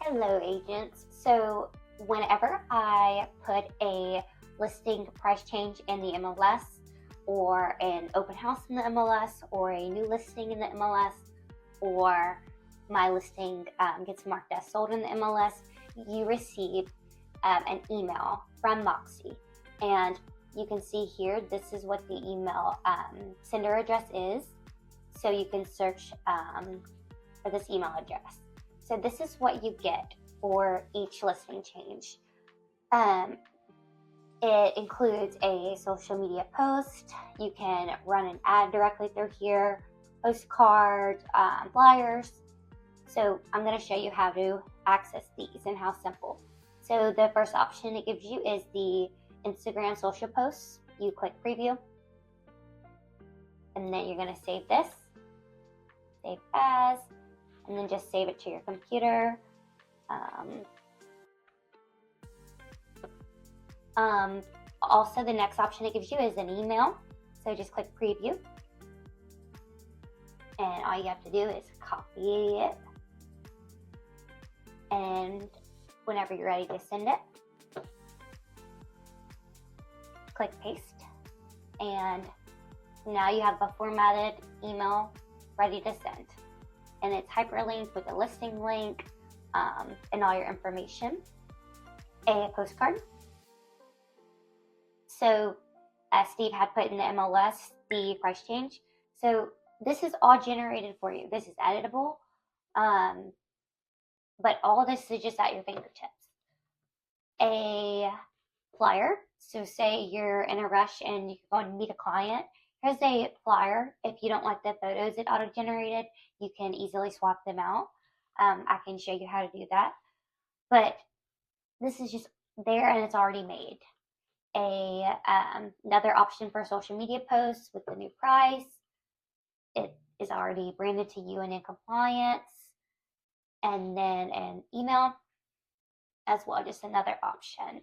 Hello, agents. So, whenever I put a listing price change in the MLS, or an open house in the MLS, or a new listing in the MLS, or my listing gets marked as sold in the MLS, you receive an email from Moxi. And you can see here, this is what the email sender address is. So you can search for this email address. So this is what you get for each listing change. It includes a social media post. You can run an ad directly through here, postcards, flyers. So I'm going to show you how to access these and how simple. So the first option it gives you is the Instagram social posts. You click preview, and then you're going to save this, save as, and then just save it to your computer. Also, the next option it gives you is an email. So just click preview. And all you have to do is copy it. And whenever you're ready to send it, click paste. And now you have a formatted email ready to send. And it's hyperlinked with a listing link and all your information. A postcard. So as Steve had put in the MLS, the price change. So this is all generated for you. This is editable. But all this is just at your fingertips. A flyer. So say you're in a rush and you're going to meet a client. Here's a flyer. If you don't like the photos it auto-generated, you can easily swap them out. I can show you how to do that. But this is just there and it's already made. Another option for social media posts with the new price. It is already branded to you and in compliance. And then an email as well, just another option.